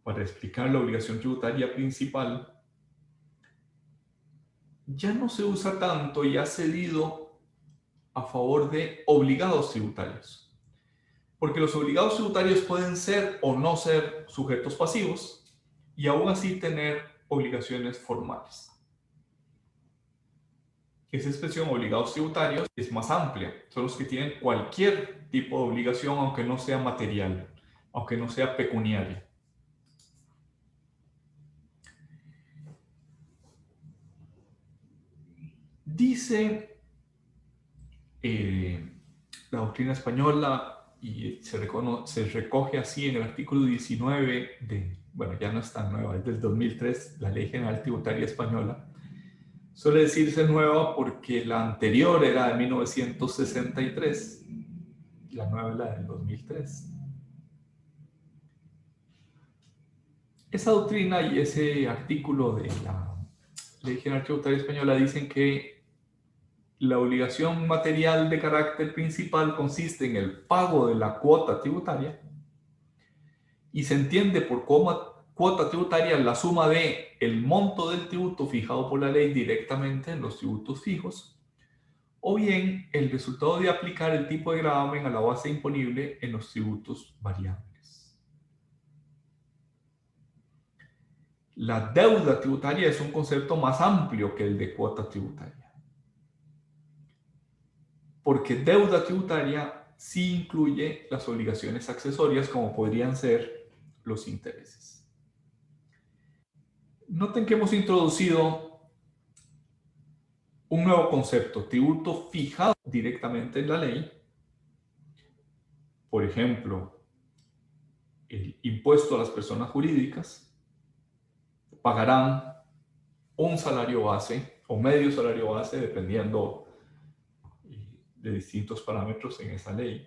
Speaker 1: para explicar la obligación tributaria principal, ya no se usa tanto y ha cedido a favor de obligados tributarios. Porque los obligados tributarios pueden ser o no ser sujetos pasivos y aún así tener obligaciones formales. Esa expresión obligados tributarios es más amplia. Son los que tienen cualquier tipo de obligación, aunque no sea material, aunque no sea pecuniaria. Dice la doctrina española, y se recoge así en el artículo 19 bueno, ya no es tan nueva, es del 2003, la Ley General Tributaria Española. Suele decirse nueva porque la anterior era de 1963, la nueva es la del 2003. Esa doctrina y ese artículo de la Ley General Tributaria Española dicen que la obligación material de carácter principal consiste en el pago de la cuota tributaria y se entiende por cuota tributaria la suma de el monto del tributo fijado por la ley directamente en los tributos fijos, o bien el resultado de aplicar el tipo de gravamen a la base imponible en los tributos variables. La deuda tributaria es un concepto más amplio que el de cuota tributaria. porque deuda tributaria sí incluye las obligaciones accesorias como podrían ser los intereses. Noten que hemos introducido un nuevo concepto, tributo fijado directamente en la ley. Por ejemplo, el impuesto a las personas jurídicas pagarán un salario base o medio salario base, dependiendo de distintos parámetros en esa ley,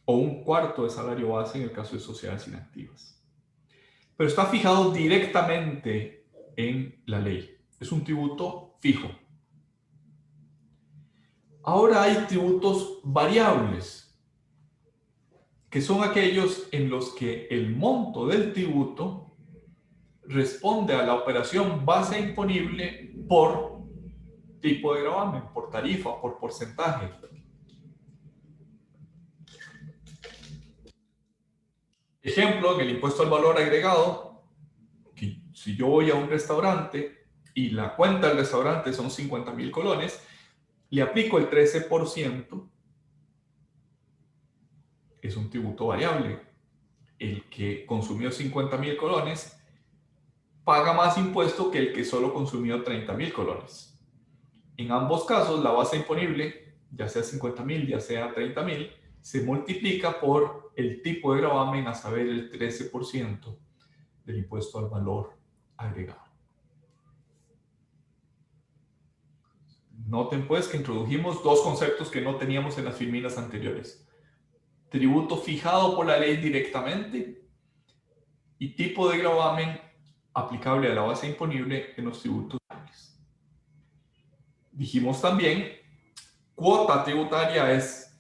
Speaker 1: o un cuarto de salario base en el caso de sociedades inactivas. Pero está fijado directamente en la ley. Es un tributo fijo. Ahora hay tributos variables, que son aquellos en los que el monto del tributo responde a la operación base imponible por tipo de gravamen, por tarifa, por porcentaje. Ejemplo, en el impuesto al valor agregado, que si yo voy a un restaurante y la cuenta del restaurante son 50,000 colones, le aplico el 13%, es un tributo variable. El que consumió 50,000 colones paga más impuesto que el que solo consumió 30,000 colones. En ambos casos, la base imponible, ya sea 50,000, ya sea 30,000, se multiplica por el tipo de gravamen, a saber, el 13% del impuesto al valor agregado. Noten pues que introdujimos dos conceptos que no teníamos en las filminas anteriores. Tributo fijado por la ley directamente y tipo de gravamen aplicable a la base imponible en los tributos variables. Dijimos también, cuota tributaria es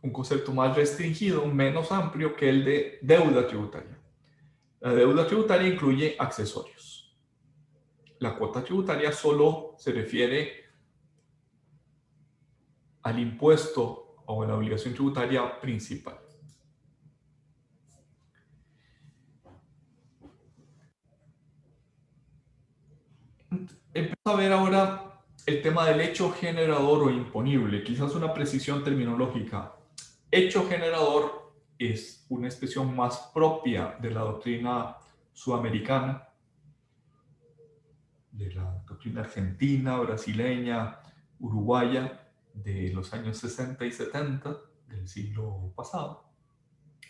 Speaker 1: un concepto más restringido, menos amplio que el de deuda tributaria. La deuda tributaria incluye accesorios. La cuota tributaria solo se refiere al impuesto o a la obligación tributaria principal. Empezamos a ver ahora el tema del hecho generador o imponible, quizás una precisión terminológica. Hecho generador es una expresión más propia de la doctrina sudamericana, de la doctrina argentina, brasileña, uruguaya, de los años 60 y 70 del siglo pasado.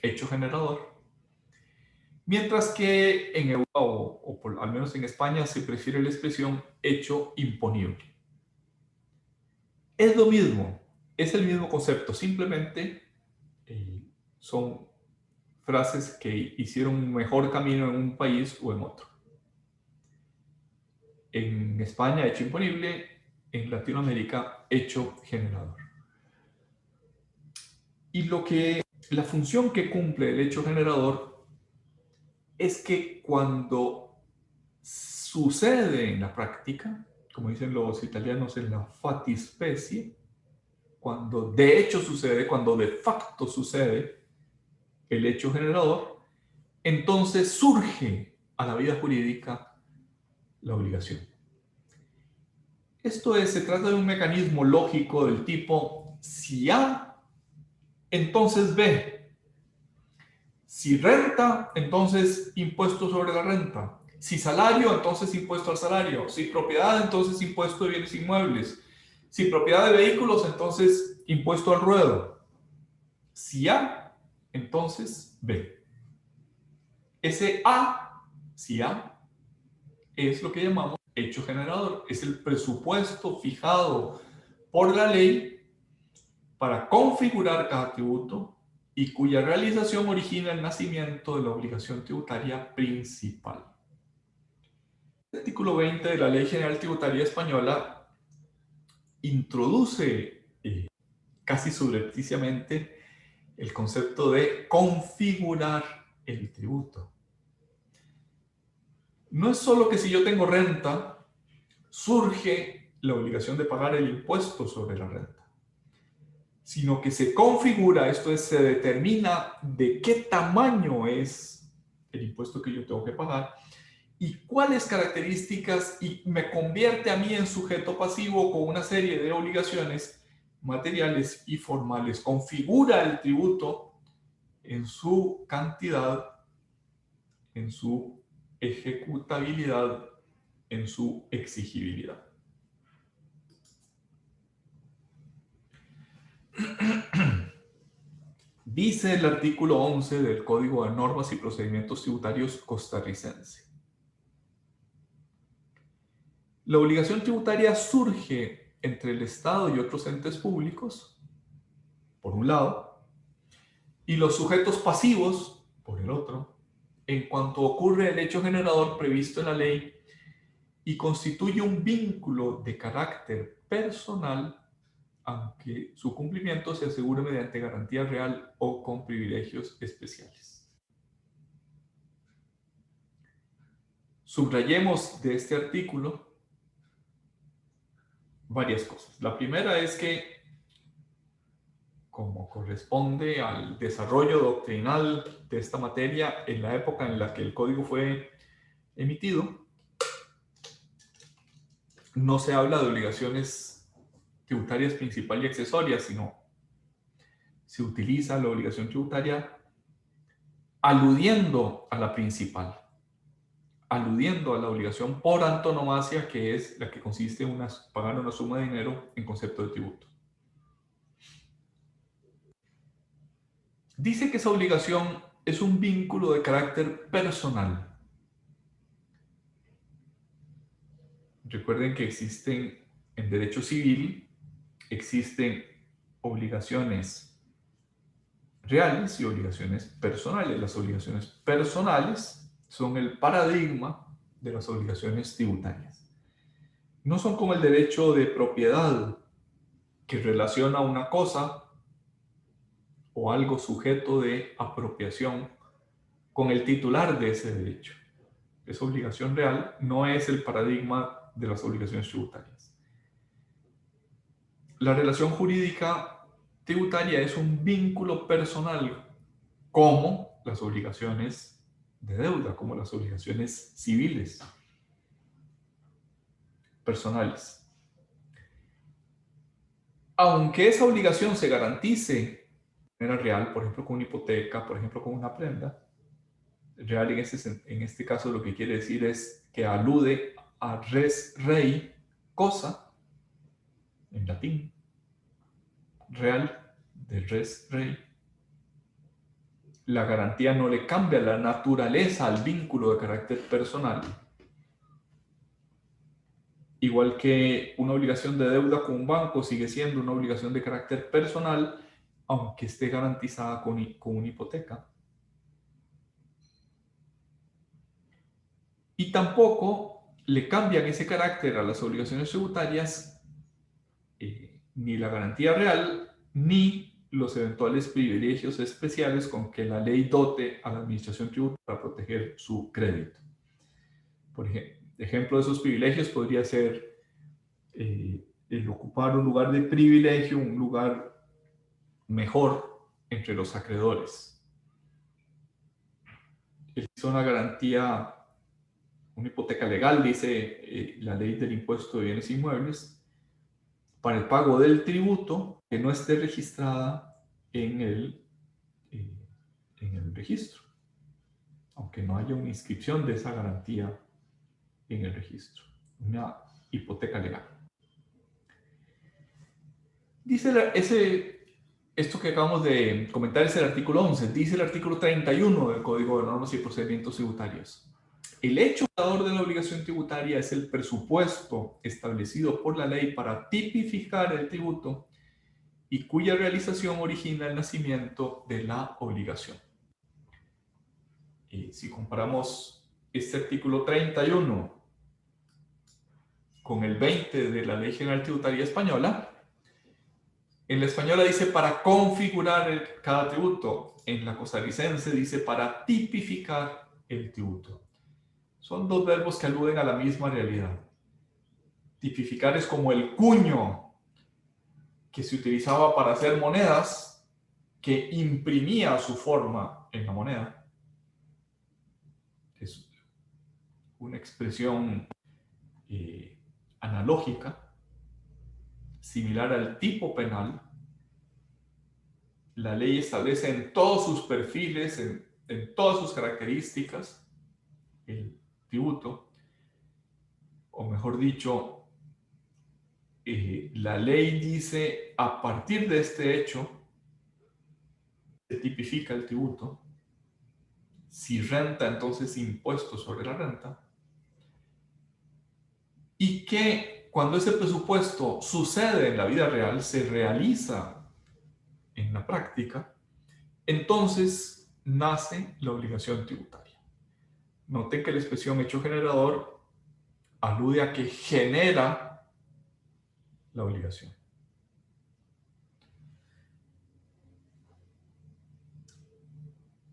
Speaker 1: Hecho generador. Mientras que en Europa, o al menos en España, se prefiere la expresión hecho imponible. Es lo mismo, es el mismo concepto, simplemente son frases que hicieron un mejor camino en un país o en otro. En España, hecho imponible; en Latinoamérica, hecho generador. Y la función que cumple el hecho generador es que cuando sucede en la práctica, como dicen los italianos, en la fattispecie, cuando de hecho sucede, cuando de facto sucede el hecho generador, entonces surge a la vida jurídica la obligación. Esto es, se trata de un mecanismo lógico del tipo, si A, entonces B. Si renta, entonces impuesto sobre la renta. Si salario, entonces impuesto al salario. Si propiedad, entonces impuesto de bienes inmuebles. Si propiedad de vehículos, entonces impuesto al ruedo. Si A, entonces B. Ese A, si A, es lo que llamamos hecho generador. Es el presupuesto fijado por la ley para configurar cada tributo y cuya realización origina el nacimiento de la obligación tributaria principal. El artículo 20 de la Ley General Tributaria Española introduce casi subrepticiamente el concepto de configurar el tributo. No es solo que si yo tengo renta, surge la obligación de pagar el impuesto sobre la renta, sino que se configura, esto es, se determina de qué tamaño es el impuesto que yo tengo que pagar y cuáles características, y me convierte a mí en sujeto pasivo con una serie de obligaciones materiales y formales. Configura el tributo en su cantidad, en su ejecutabilidad, en su exigibilidad. Dice el artículo 11 del Código de Normas y Procedimientos Tributarios costarricense: la obligación tributaria surge entre el Estado y otros entes públicos, por un lado, y los sujetos pasivos, por el otro, en cuanto ocurre el hecho generador previsto en la ley y constituye un vínculo de carácter personal, aunque su cumplimiento se asegure mediante garantía real o con privilegios especiales. Subrayemos de este artículo varias cosas. La primera es que, como corresponde al desarrollo doctrinal de esta materia en la época en la que el código fue emitido, no se habla de obligaciones tributarias principal y accesorias, sino se utiliza la obligación tributaria aludiendo a la principal, aludiendo a la obligación por antonomasia, que es la que consiste en pagar una suma de dinero en concepto de tributo. Dice que esa obligación es un vínculo de carácter personal. Recuerden que existen en derecho civil, existen obligaciones reales y obligaciones personales. Las obligaciones personales son el paradigma de las obligaciones tributarias. No son como el derecho de propiedad, que relaciona una cosa o algo sujeto de apropiación con el titular de ese derecho. Esa obligación real no es el paradigma de las obligaciones tributarias. La relación jurídica tributaria es un vínculo personal, como las obligaciones de deuda, como las obligaciones civiles, personales. Aunque esa obligación se garantice de manera real, por ejemplo con una hipoteca, por ejemplo con una prenda, real en este caso lo que quiere decir es que alude a res rei, cosa, en latín, real, de res rei. La garantía no le cambia la naturaleza al vínculo de carácter personal. Igual que una obligación de deuda con un banco sigue siendo una obligación de carácter personal, aunque esté garantizada con una hipoteca. Y tampoco le cambian ese carácter a las obligaciones tributarias ni la garantía real, ni los eventuales privilegios especiales con que la ley dote a la administración tributaria para proteger su crédito. Por ejemplo, de esos privilegios podría ser el ocupar un lugar de privilegio, un lugar mejor entre los acreedores. Es una garantía, una hipoteca legal, dice la ley del impuesto de bienes inmuebles, para el pago del tributo que no esté registrada en el registro, aunque no haya una inscripción de esa garantía en el registro, una hipoteca legal. Dice esto que acabamos de comentar es el artículo 11, dice el artículo 31 del Código de Normas y Procedimientos Tributarios. El hecho creador de la obligación tributaria es el presupuesto establecido por la ley para tipificar el tributo y cuya realización origina el nacimiento de la obligación. Y si comparamos este artículo 31 con el 20 de la Ley General Tributaria Española, en la española dice para configurar cada tributo, en la costarricense dice para tipificar el tributo. Son dos verbos que aluden a la misma realidad. Tipificar es como el cuño que se utilizaba para hacer monedas, que imprimía su forma en la moneda. Es una expresión analógica. similar al tipo penal. La ley establece en todos sus perfiles, en todas sus características, el tributo, o mejor dicho, la ley dice a partir de este hecho se tipifica el tributo. Si renta, entonces impuesto sobre la renta. Y que cuando ese presupuesto sucede en la vida real, se realiza en la práctica, entonces nace la obligación tributaria. Noten que la expresión hecho generador alude a que genera la obligación.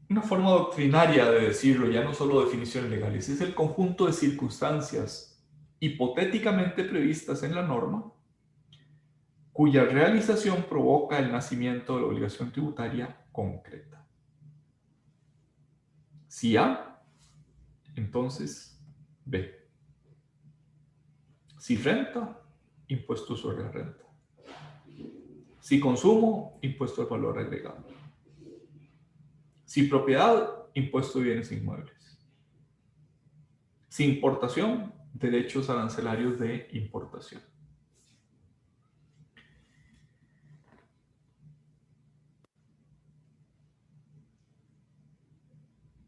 Speaker 1: Una forma doctrinaria de decirlo, ya no solo definiciones legales, es el conjunto de circunstancias hipotéticamente previstas en la norma, cuya realización provoca el nacimiento de la obligación tributaria concreta. Si A, entonces B. Si renta, impuesto sobre la renta. Si consumo, impuesto al valor agregado. Si propiedad, impuesto de bienes inmuebles. Si importación, derechos arancelarios de importación.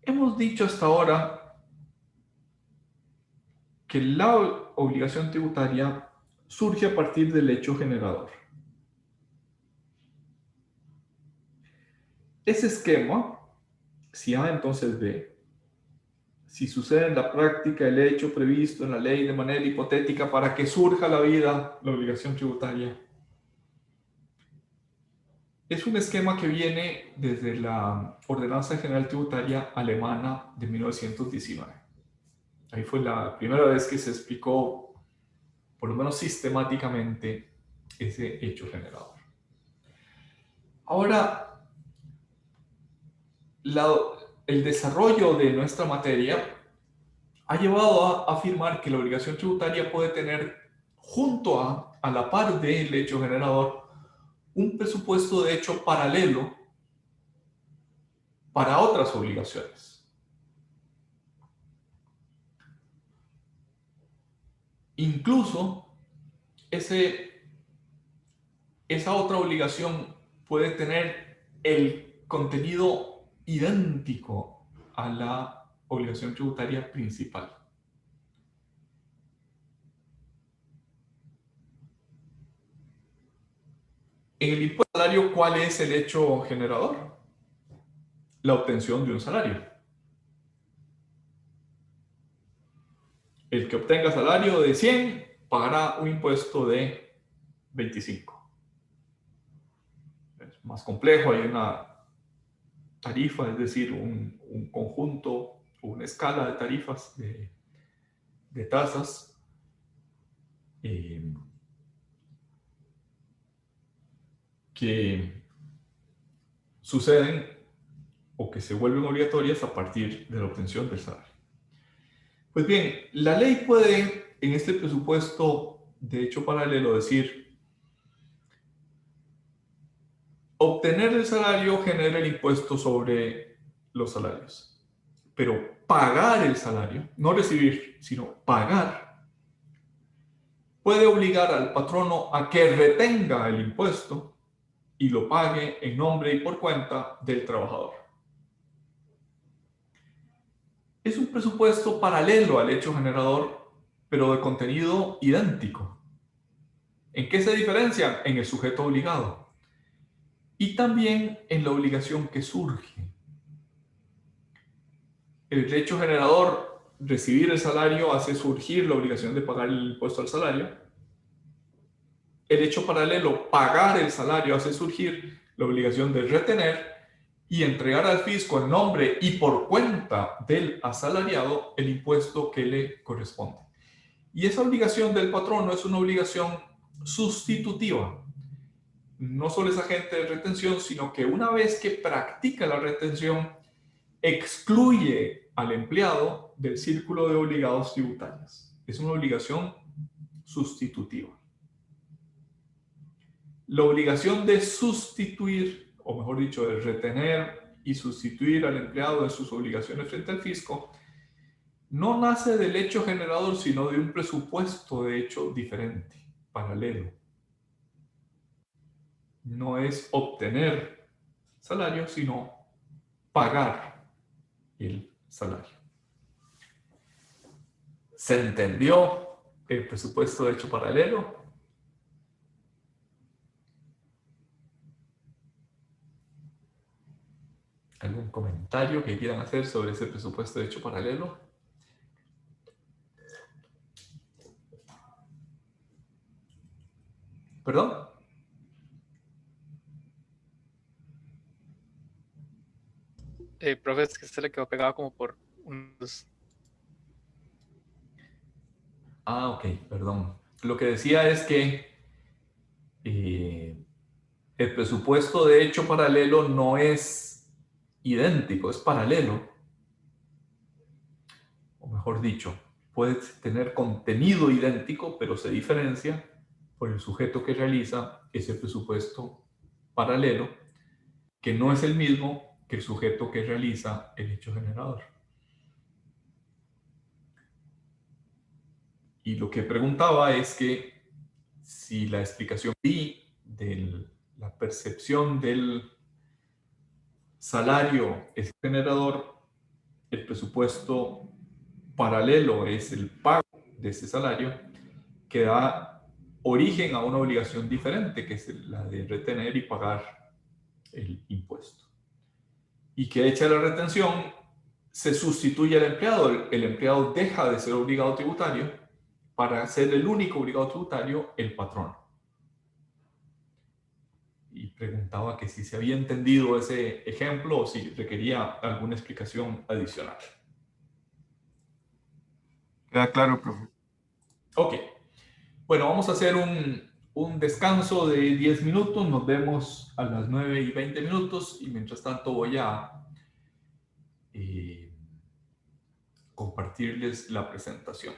Speaker 1: Hemos dicho hasta ahora que la obligación tributaria surge a partir del hecho generador. Ese esquema, si A entonces B, si sucede en la práctica el hecho previsto en la ley de manera hipotética para que surja a la vida la obligación tributaria, es un esquema que viene desde la Ordenanza General Tributaria Alemana de 1919. Ahí fue la primera vez que se explicó, por lo menos sistemáticamente, ese hecho generador. Ahora, el desarrollo de nuestra materia ha llevado a afirmar que la obligación tributaria puede tener, junto a la par del hecho generador, un presupuesto de hecho paralelo para otras obligaciones. Incluso esa otra obligación puede tener el contenido idéntico a la obligación tributaria principal. En el impuesto al salario, ¿cuál es el hecho generador? La obtención de un salario. El que obtenga salario de 100 pagará un impuesto de 25. Es más complejo, hay una tarifa, es decir, un conjunto, una escala de tarifas, de tasas, que suceden o que se vuelven obligatorias a partir de la obtención del salario. Pues bien, la ley puede, en este presupuesto de hecho paralelo, decir: obtener el salario genera el impuesto sobre los salarios, pero pagar el salario, no recibir, sino pagar, puede obligar al patrono a que retenga el impuesto y lo pague en nombre y por cuenta del trabajador. Es un presupuesto paralelo al hecho generador, pero de contenido idéntico. ¿En qué se diferencian? En el sujeto obligado y también en la obligación que surge. El hecho generador, recibir el salario, hace surgir la obligación de pagar el impuesto al salario. El hecho paralelo, pagar el salario, hace surgir la obligación de retener y entregar al fisco en nombre y por cuenta del asalariado el impuesto que le corresponde. Y esa obligación del patrono es una obligación sustitutiva. No solo es agente de retención, sino que una vez que practica la retención, excluye al empleado del círculo de obligados tributarios. Es una obligación sustitutiva. La obligación de sustituir, o mejor dicho, de retener y sustituir al empleado de sus obligaciones frente al fisco, no nace del hecho generador, sino de un presupuesto de hecho diferente, paralelo. No es obtener salario, sino pagar el salario. ¿Se entendió el presupuesto de hecho paralelo? ¿Algún comentario que quieran hacer sobre ese presupuesto de hecho paralelo? ¿Perdón?
Speaker 4: Profe, es que se le quedó pegado como por unos...
Speaker 1: Ah, ok, perdón. Lo que decía es que el presupuesto de hecho paralelo no es idéntico, es paralelo. O mejor dicho, puede tener contenido idéntico, pero se diferencia por el sujeto que realiza ese presupuesto paralelo, que no es el mismo que el sujeto que realiza el hecho generador. Y lo que preguntaba es que si la explicación de la percepción del salario es generador, el presupuesto paralelo es el pago de ese salario, que da origen a una obligación diferente, que es la de retener y pagar el impuesto. Y que hecha la retención, se sustituye al empleado. El empleado deja de ser obligado tributario para ser el único obligado tributario, el patrón. Y preguntaba que si se había entendido ese ejemplo o si requería alguna explicación adicional.
Speaker 5: Queda claro, profe.
Speaker 1: Ok. Bueno, vamos a hacer un descanso de 10 minutos. Nos vemos a las 9:20 y mientras tanto voy a compartirles la presentación.